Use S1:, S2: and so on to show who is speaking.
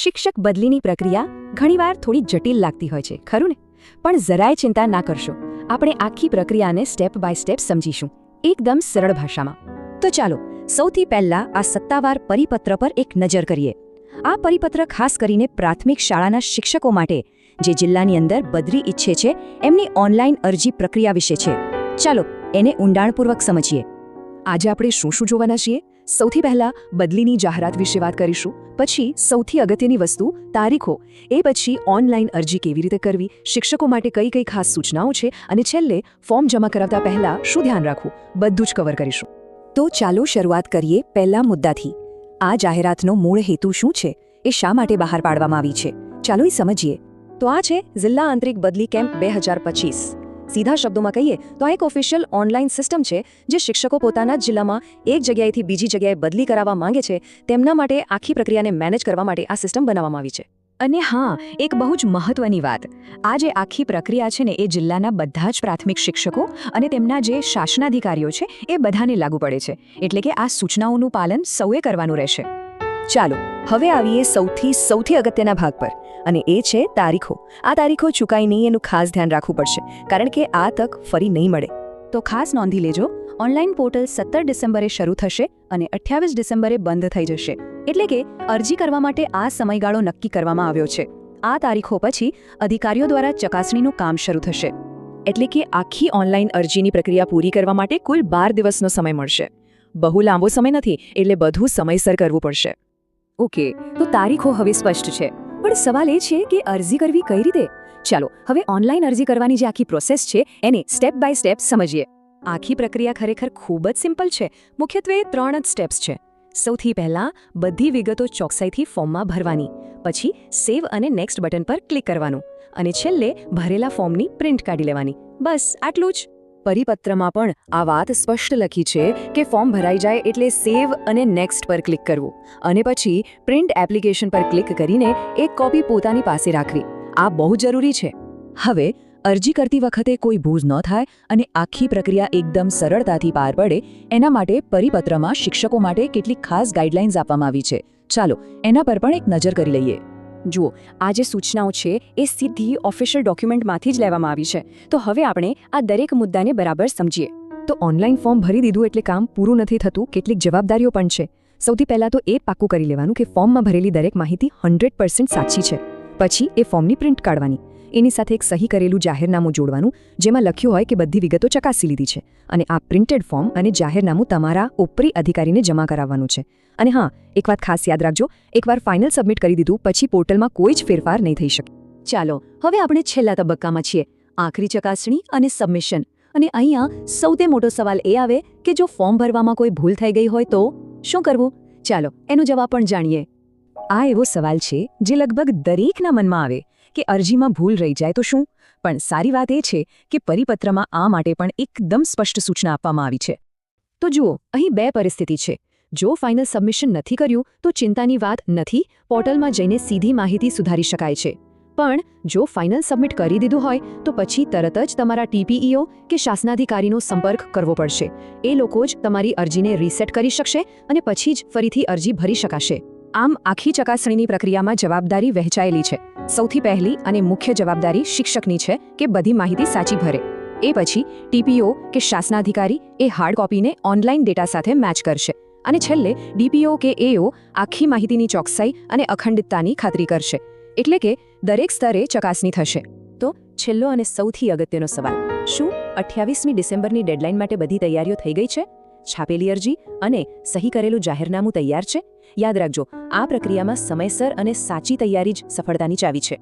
S1: શિક્ષક બદલીની પ્રક્રિયા ઘણીવાર થોડી જટિલ લાગતી હોય છે, ખરું ને? પણ જરાય ચિંતા ના કરશો, આપણે આખી પ્રક્રિયાને સ્ટેપ બાય સ્ટેપ સમજીશું, એકદમ સરળ ભાષામાં. તો ચાલો સૌથી પહેલા આ સત્તાવાર પરિપત્ર પર એક નજર કરીએ. આ પરિપત્ર ખાસ કરીને પ્રાથમિક શાળાના શિક્ષકો માટે જે જિલ્લાની અંદર બદલી ઈચ્છે છે એમની ઓનલાઈન અરજી પ્રક્રિયા વિશે છે. ચાલો એને ઊંડાણપૂર્વક સમજીએ. આજે આપણે શું શું જોવાના છીએ? સૌથી પહેલા બદલીની જાહેરાત વિશે વાત કરીશું, પછી સૌથી અગત્યની વસ્તુ તારીખો, એ પછી ઓનલાઈન અરજી કેવી રીતે કરવી, શિક્ષકો માટે કઈ કઈ ખાસ સૂચનાઓ છે, અને છેલ્લે ફોર્મ જમા કરાવતા પહેલા શું ધ્યાન રાખવું, બધું જ કવર કરીશું. તો ચાલો શરૂઆત કરીએ પહેલા મુદ્દાથી. આ જાહેરાતનો મૂળ હેતુ શું છે, એ શા માટે બહાર પાડવામાં આવી છે, ચાલો એ સમજીએ. તો આ છે જિલ્લા આંતરિક બદલી કેમ્પ 2025. સીધા શબ્દોમાં કહીએ તો આ એક ઓફિશિયલ ઓનલાઈન સિસ્ટમ છે જે શિક્ષકો પોતાના જ જિલ્લામાં એક જગ્યાએથી બીજી જગ્યાએ બદલી કરાવવા માંગે છે તેમના માટે આખી પ્રક્રિયાને મેનેજ કરવા માટે આ સિસ્ટમ બનાવવામાં આવી છે. અને હા, એક બહુ જ મહત્વની વાત, આ જે આખી પ્રક્રિયા છે ને એ જિલ્લાના બધા જ પ્રાથમિક શિક્ષકો અને તેમના જે શાસનાધિકારીઓ છે એ બધાને લાગુ પડે છે, એટલે કે આ સૂચનાઓનું પાલન સૌએ કરવાનું રહેશે. ચાલો હવે આવીએ સૌથી અગત્યના ભાગ પર, અને એ છે તારીખો. આ તારીખો ચૂકાય નહીં એનું ખાસ ધ્યાન રાખવું પડશે, કારણ કે આ તક ફરી નહીં મળે. તો ખાસ નોંધી લેજો, ઓનલાઈન પોર્ટલ 17 ડિસેમ્બરે શરૂ થશે અને 28 ડિસેમ્બરે બંધ થઈ જશે, એટલે કે અરજી કરવા માટે આ સમયગાળો નક્કી કરવામાં આવ્યો છે. આ તારીખો પછી અધિકારીઓ દ્વારા ચકાસણીનું કામ શરૂ થશે, એટલે કે આખી ઓનલાઈન અરજીની પ્રક્રિયા પૂરી કરવા માટે કુલ 12 દિવસનો સમય મળશે. બહુ લાંબો સમય નથી, એટલે બધું સમયસર કરવું પડશે. ઓકે, તો તારીખો હવે સ્પષ્ટ છે, પણ સવાલ એ છે કે અરજી કરવી કઈ રીતે? ચાલો હવે ઓનલાઈન અરજી કરવાની જે આખી પ્રોસેસ છે એને સ્ટેપ બાય સ્ટેપ સમજીએ. આખી પ્રક્રિયા ખરેખર ખૂબ જ સિમ્પલ છે. મુખ્યત્વે 3 જ સ્ટેપ્સ છે. સૌથી પહેલાં બધી વિગતો ચોકસાઈથી ફોર્મમાં ભરવાની, પછી સેવ અને નેક્સ્ટ બટન પર ક્લિક કરવાનું, અને છેલ્લે ભરેલા ફોર્મની પ્રિન્ટ કાઢી લેવાની. બસ આટલું જ. પરિપત્રમાં પણ આ વાત સ્પષ્ટ લખી છે કે ફોર્મ ભરાઈ જાય એટલે સેવ અને નેક્સ્ટ પર ક્લિક કરવું, અને પછી પ્રિન્ટ એપ્લિકેશન પર ક્લિક કરીને એક કોપી પોતાની પાસે રાખવી. આ બહુ જરૂરી છે. હવે અરજી કરતી વખતે કોઈ ભૂલ ન થાય અને આખી પ્રક્રિયા એકદમ સરળતાથી પાર પડે એના માટે પરિપત્રમાં શિક્ષકો માટે કેટલીક ખાસ ગાઈડલાઇન્સ આપવામાં આવી છે. ચાલો એના પર પણ એક નજર કરી લઈએ. જુઓ, આ જે સૂચનાઓ છે એ સીધી ઓફિશિયલ ડોક્યુમેન્ટમાંથી જ લેવામાં આવી છે. તો હવે આપણે આ દરેક મુદ્દાને બરાબર સમજીએ. તો ઓનલાઈન ફોર્મ ભરી દીધું એટલે કામ પૂરું નથી થતું, કેટલીક જવાબદારીઓ પણ છે. સૌથી પહેલાં તો એ પાક્કું કરી લેવાનું કે ફોર્મમાં ભરેલી દરેક માહિતી 100% સાચી છે. પછી એ ફોર્મની પ્રિન્ટ કાઢવાની, એની સાથે એક સહી કરેલું જાહેરનામું જોડવાનું જેમાં લખ્યું હોય કે બધી વિગતો ચકાસી લીધી છે, અને આ પ્રિન્ટેડ ફોર્મ અને જાહેરનામું તમારા ઉપરી અધિકારીને જમા કરાવવાનું છે. અને હા, એક વાત ખાસ યાદ રાખજો, એકવાર ફાઇનલ સબમિટ કરી દીધું પછી પોર્ટલમાં કોઈ જ ફેરફાર નહીં થઈ શકે. ચાલો હવે આપણે છેલ્લા તબક્કામાં છીએ, આખરી ચકાસણી અને સબમિશન. અને અહીંયા સૌથી મોટો સવાલ એ આવે કે જો ફોર્મ ભરવામાં કોઈ ભૂલ થઈ ગઈ હોય તો શું કરવું? ચાલો એનો જવાબ પણ જાણીએ. આ એવો સવાલ છે જે લગભગ દરેકના મનમાં આવે કે અરજીમાં ભૂલ રહી જાય તો શું? પણ સારી વાત એ છે કે પરિપત્રમાં આ માટે પણ એકદમ સ્પષ્ટ સૂચના આપવામાં આવી છે. તો જુઓ, અહીં 2 પરિસ્થિતિ છે. જો ફાઇનલ સબમિશન નથી કર્યું તો ચિંતાની વાત નથી, પોર્ટલમાં જઈને સીધી માહિતી સુધારી શકાય છે. પણ જો ફાઇનલ સબમિટ કરી દીધું હોય તો પછી તરત જ તમારા TPEO કે શાસનાધિકારીનો સંપર્ક કરવો પડશે. એ લોકો જ તમારી અરજીને રીસેટ કરી શકશે અને પછી જ ફરીથી અરજી ભરી શકાશે. આમ આખી ચકાસણીની પ્રક્રિયામાં જવાબદારી વહેંચાયેલી છે. સૌથી પહેલી અને મુખ્ય જવાબદારી શિક્ષકની છે કે બધી માહિતી સાચી ભરે. એ પછી TPO કે શાસનાધિકારી એ હાર્ડ કોપીને ઓનલાઈન ડેટા સાથે મેચ કરશે, અને છેલ્લે DPO કે AO આખી માહિતીની ચોકસાઈ અને અખંડિતતાની ખાતરી કરશે. એટલે કે દરેક સ્તરે ચકાસણી થશે. તો છેલ્લો અને સૌથી અગત્યનો સવાલ, શું 28મી ડિસેમ્બરની ડેડલાઇન માટે બધી તૈયારીઓ થઈ ગઈ છે? છાપેલી અરજી અને સહી કરેલું જાહેરનામું તૈયાર છે? યાદ રાખજો, આ પ્રક્રિયામાં સમયસર અને સાચી તૈયારી જ સફળતાની ચાવી છે.